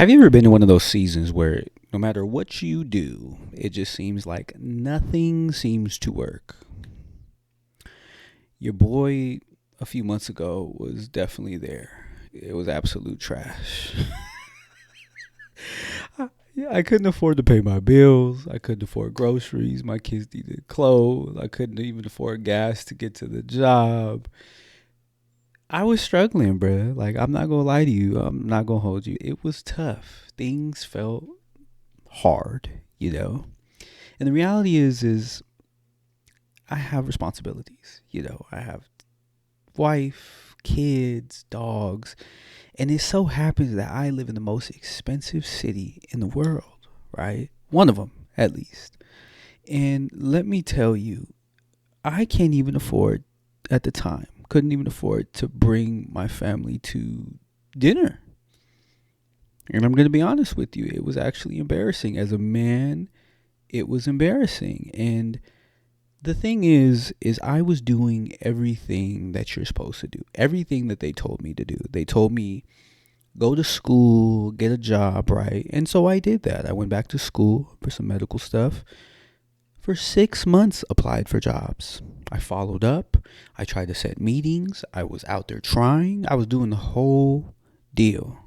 Have you ever been in one of those seasons where no matter what you do, it just seems like nothing seems to work? Your boy a few months ago was definitely there. It was absolute trash. I couldn't afford to pay my bills. I couldn't afford groceries. My kids needed clothes. I couldn't even afford gas to get to the job. I was struggling, bruh. Like, I'm not gonna lie to you. I'm not gonna hold you. It was tough. Things felt hard. And the reality is I have responsibilities. I have wife, kids, dogs, and it so happens that I live in the most expensive city in the world, right? One of them, at least. And let me tell you, I can't even afford at the time, couldn't even afford to bring my family to dinner. And I'm going to be honest with you, it was actually embarrassing. As a man, it was embarrassing. And the thing is I was doing everything that you're supposed to do. Everything that they told me to do. They told me go to school, get a job, right? And so I did that. I went back to school for some medical stuff. For 6 months applied for jobs. I followed up. I tried to set meetings. I was out there trying. I was doing the whole deal.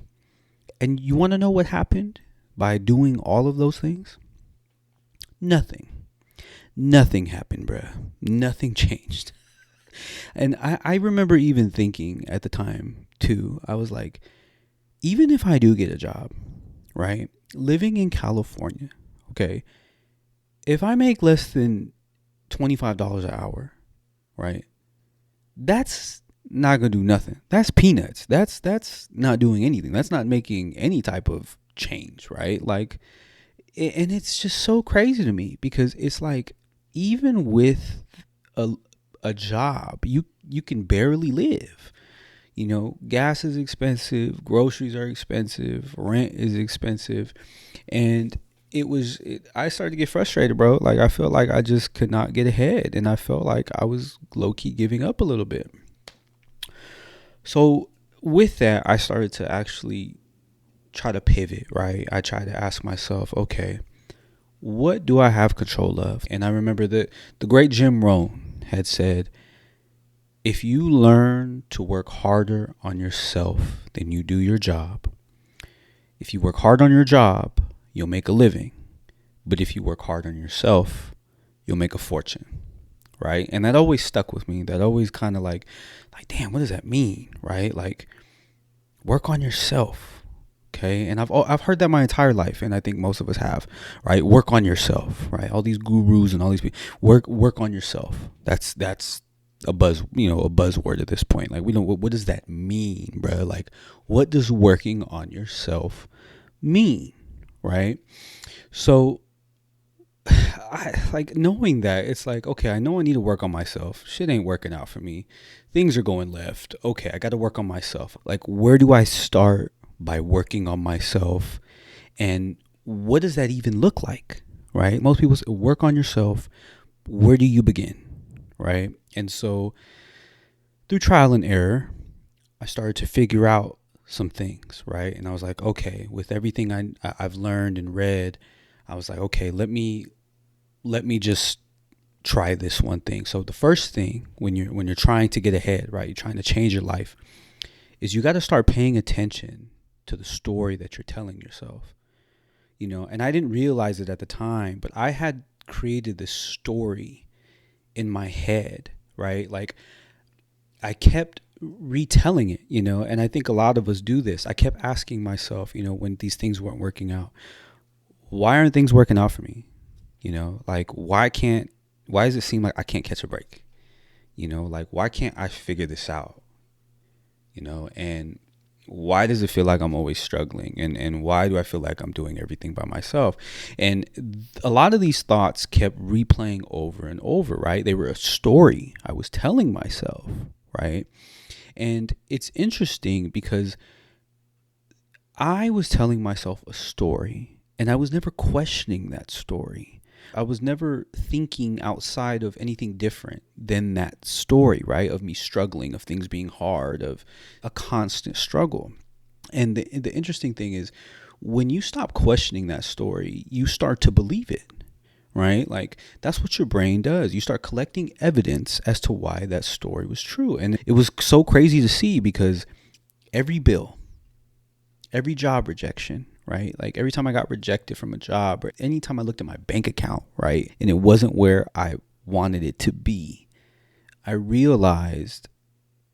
And you want to know what happened by doing all of those things? Nothing. Nothing happened, bruh. Nothing changed. And I remember even thinking at the time, too, I was like, even if I do get a job, right? Living in California, okay? If I make less than $25 an hour, right? That's not gonna do nothing. That's peanuts. That's not doing anything. That's not making any type of change, right? Like, and it's just so crazy to me because it's like even with a a job, you can barely live. Gas is expensive, groceries are expensive, rent is expensive, and I started to get frustrated, bro. Like, I felt like I just could not get ahead, and I felt like I was low key giving up a little bit. So with that, I started to actually try to pivot, right? I tried to ask myself, okay, what do I have control of? And I remember that the great Jim Rohn had said, if you learn to work harder on yourself than you do your job, if you work hard on your job, you'll make a living. But if you work hard on yourself, you'll make a fortune, right? And that always stuck with me. That always kind of like, damn, what does that mean, right? Like, work on yourself, okay? And I've heard that my entire life, and I think most of us have, right? Work on yourself, right? All these gurus and all these people, work on yourself. That's a buzzword at this point. Like, we don't. What does that mean, bro? Like, what does working on yourself mean, right? So I like knowing that it's like, okay, I know I need to work on myself. Shit ain't working out for me. Things are going left. Okay, I got to work on myself. Like, where do I start by working on myself? And what does that even look like? Right? Most people say work on yourself. Where do you begin? Right? And so through trial and error, I started to figure out some things, right? And I was like, okay, with everything I've learned and read, I was like, okay, let me just try this one thing. So the first thing when you're trying to get ahead, right? You're trying to change your life, is you got to start paying attention to the story that you're telling yourself. And I didn't realize it at the time, but I had created this story in my head, right? Like, I kept retelling it, and I think a lot of us do this. I kept asking myself, when these things weren't working out, why aren't things working out for me? Like, why does it seem like I can't catch a break? Like, why can't I figure this out? And why does it feel like I'm always struggling? And why do I feel like I'm doing everything by myself? And a lot of these thoughts kept replaying over and over, right? They were a story I was telling myself, right? And it's interesting because I was telling myself a story and I was never questioning that story. I was never thinking outside of anything different than that story, right? Of me struggling, of things being hard, of a constant struggle. And the interesting thing is, when you stop questioning that story, you start to believe it, right? Like that's what your brain does. You start collecting evidence as to why that story was true. And it was so crazy to see because every bill, every job rejection, right? Like every time I got rejected from a job or anytime I looked at my bank account, right? And it wasn't where I wanted it to be, I realized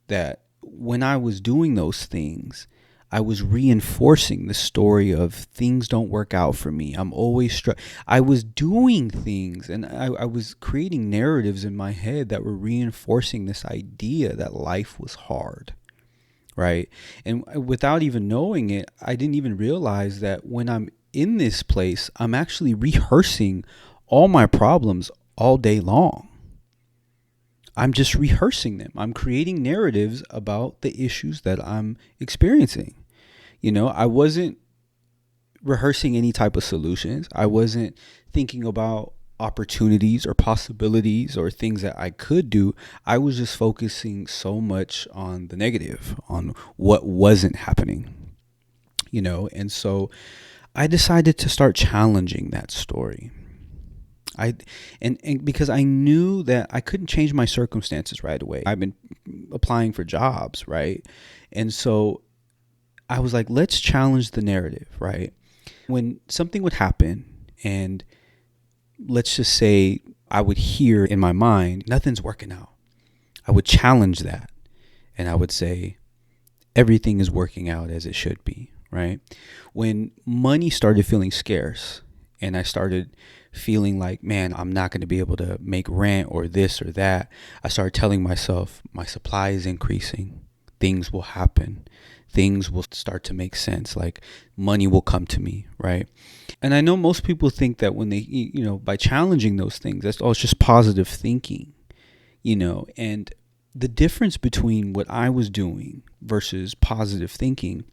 that when I was doing those things, I was reinforcing the story of things don't work out for me. I'm always I was doing things and I was creating narratives in my head that were reinforcing this idea that life was hard. Right. And without even knowing it, I didn't even realize that when I'm in this place, I'm actually rehearsing all my problems all day long. I'm just rehearsing them. I'm creating narratives about the issues that I'm experiencing. You know, I wasn't rehearsing any type of solutions. I wasn't thinking about opportunities or possibilities or things that I could do. I was just focusing so much on the negative, on what wasn't happening, you know? And so I decided to start challenging that story. And because I knew that I couldn't change my circumstances right away. I've been applying for jobs, right? And so I was like, let's challenge the narrative, right? When something would happen and let's just say I would hear in my mind, nothing's working out. I would challenge that and I would say, everything is working out as it should be, right? When money started feeling scarce and I started feeling like, man, I'm not going to be able to make rent or this or that, I started telling myself, my supply is increasing. Things will happen. Things will start to make sense. Like money will come to me, right? And I know most people think that when they, you know, by challenging those things, that's all, it's just positive thinking, you know, and the difference between what I was doing versus positive thinking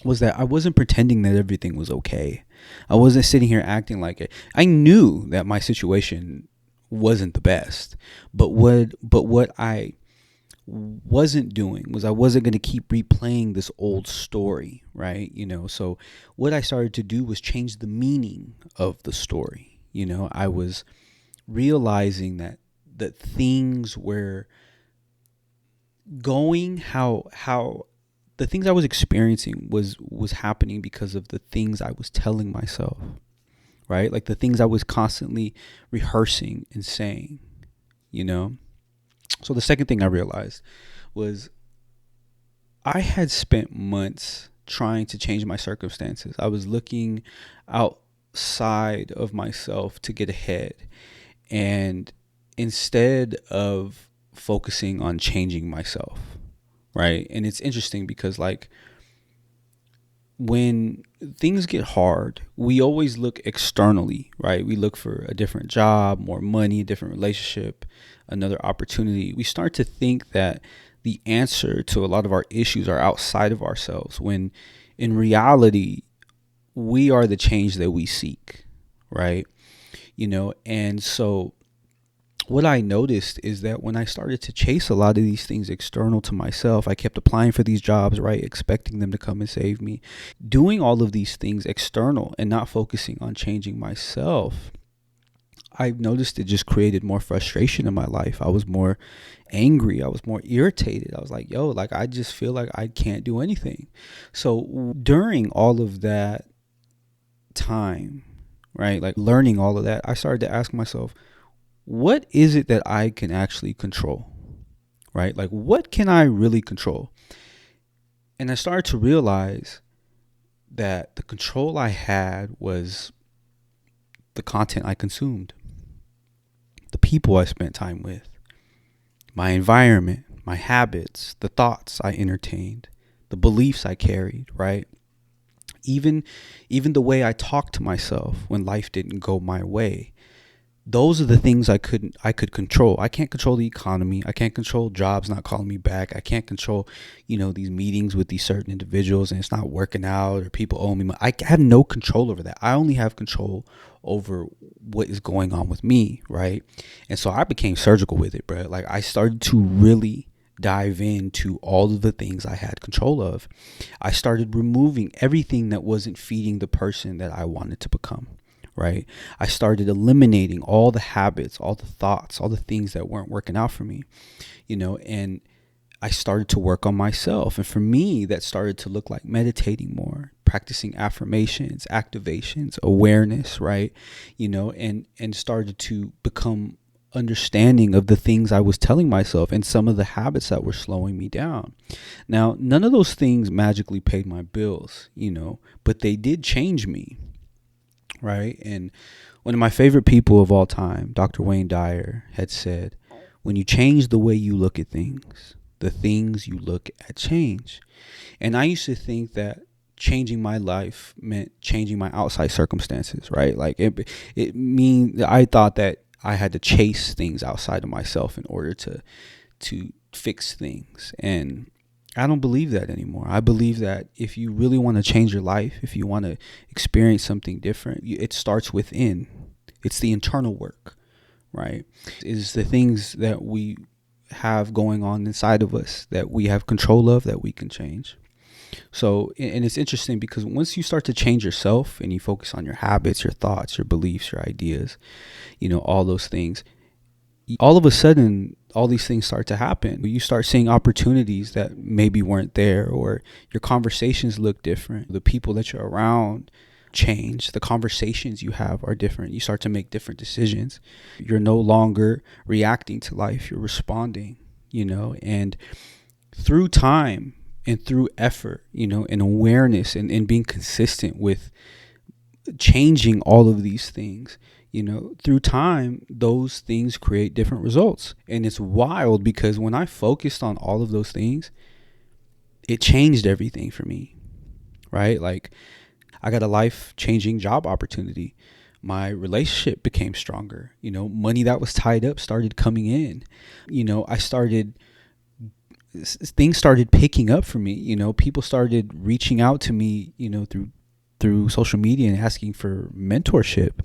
was that I wasn't pretending that everything was okay. I wasn't sitting here acting like it. I knew that my situation wasn't the best, but what I wasn't doing was I wasn't going to keep replaying this old story, right? You know, so what I started to do was change the meaning of the story. You know, I was realizing that things were going how the things I was experiencing was happening because of the things I was telling myself, right? Like the things I was constantly rehearsing and saying, you know? So the second thing I realized was I had spent months trying to change my circumstances. I was looking outside of myself to get ahead. And instead of focusing on changing myself, right? And it's interesting because like when things get hard, we always look externally, right? We look for a different job, more money, a different relationship, another opportunity. We start to think that the answer to a lot of our issues are outside of ourselves, when in reality, we are the change that we seek, right? You know, and so what I noticed is that when I started to chase a lot of these things external to myself, I kept applying for these jobs, right? Expecting them to come and save me. Doing all of these things external and not focusing on changing myself, I've noticed it just created more frustration in my life. I was more angry. I was more irritated. I was like, yo, like, I just feel like I can't do anything. So during all of that time, right, like learning all of that, I started to ask myself, what is it that I can actually control, right? Like, what can I really control? And I started to realize that the control I had was the content I consumed, the people I spent time with, my environment, my habits, the thoughts I entertained, the beliefs I carried, right? Even the way I talked to myself when life didn't go my way. Those are the things I could control. I can't control the economy. I can't control jobs not calling me back. I can't control, you know, these meetings with these certain individuals and it's not working out or people owe me money. I have no control over that. I only have control over what is going on with me, right? And so I became surgical with it, bro. Like I started to really dive into all of the things I had control of. I started removing everything that wasn't feeding the person that I wanted to become, right? I started eliminating all the habits, all the thoughts, all the things that weren't working out for me, and I started to work on myself. And for me, that started to look like meditating more, practicing affirmations, activations, awareness, right? And started to become understanding of the things I was telling myself and some of the habits that were slowing me down. Now, none of those things magically paid my bills, but they did change me, right? And one of my favorite people of all time, Dr. Wayne Dyer, had said, when you change the way you look at things, the things you look at change. And I used to think that changing my life meant changing my outside circumstances, right? Like I thought that I had to chase things outside of myself in order to fix things. And I don't believe that anymore. I believe that if you really want to change your life, if you want to experience something different, it starts within. It's the internal work, right? It's the things that we have going on inside of us that we have control of, that we can change. So, and it's interesting because once you start to change yourself and you focus on your habits, your thoughts, your beliefs, your ideas, all those things, all of a sudden, all these things start to happen. You start seeing opportunities that maybe weren't there, or your conversations look different. The people that you're around change. The conversations you have are different. You start to make different decisions. You're no longer reacting to life. You're responding, and through time and through effort, and awareness and being consistent with changing all of these things, through time, those things create different results. And it's wild because when I focused on all of those things, it changed everything for me, right? Like, I got a life-changing job opportunity. My relationship became stronger. Money that was tied up started coming in. Things started picking up for me. People started reaching out to me, through social media and asking for mentorship,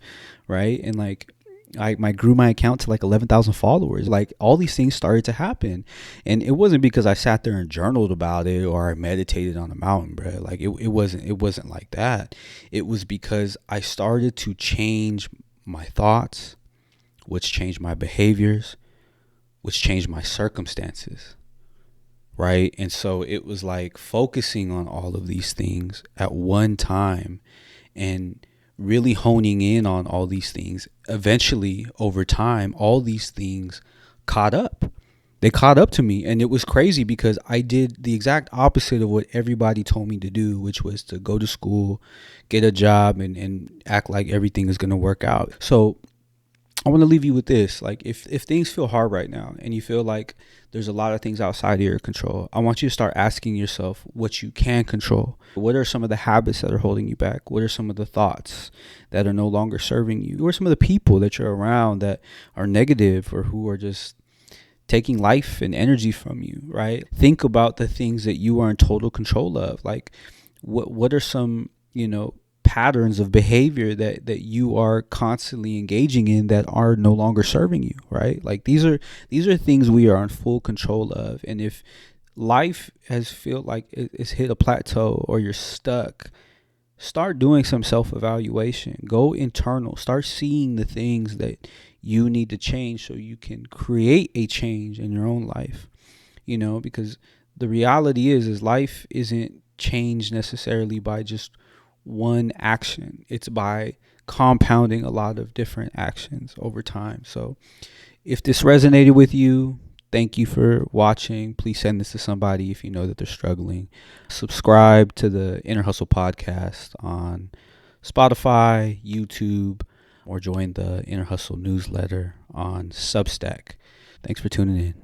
right? And like, I grew my account to like 11,000 followers. Like, all these things started to happen. And it wasn't because I sat there and journaled about it or I meditated on a mountain, bro. Like, it wasn't like that. It was because I started to change my thoughts, which changed my behaviors, which changed my circumstances, right? And so it was like focusing on all of these things at one time and really honing in on all these things. Eventually, over time, all these things caught up. They caught up to me, and it was crazy because I did the exact opposite of what everybody told me to do, which was to go to school, get a job, and act like everything is going to work out. So I want to leave you with this. Like, if things feel hard right now and you feel like there's a lot of things outside of your control, I want you to start asking yourself what you can control. What are some of the habits that are holding you back? What are some of the thoughts that are no longer serving you? Who are some of the people that you're around that are negative or who are just taking life and energy from you, right? Think about the things that you are in total control of. Like, what are some, patterns of behavior that you are constantly engaging in that are no longer serving you, right? Like, these are things we are in full control of. And if life has feel like it's hit a plateau or you're stuck, start doing some self-evaluation. Go internal. Start seeing the things that you need to change so you can create a change in your own life, because the reality is life isn't changed necessarily by just one action. It's by compounding a lot of different actions over time. So if this resonated with you, thank you for watching. Please send this to somebody if you know that they're struggling. Subscribe to the Inner Hustle podcast on Spotify, YouTube, or join the Inner Hustle newsletter on Substack. Thanks for tuning in.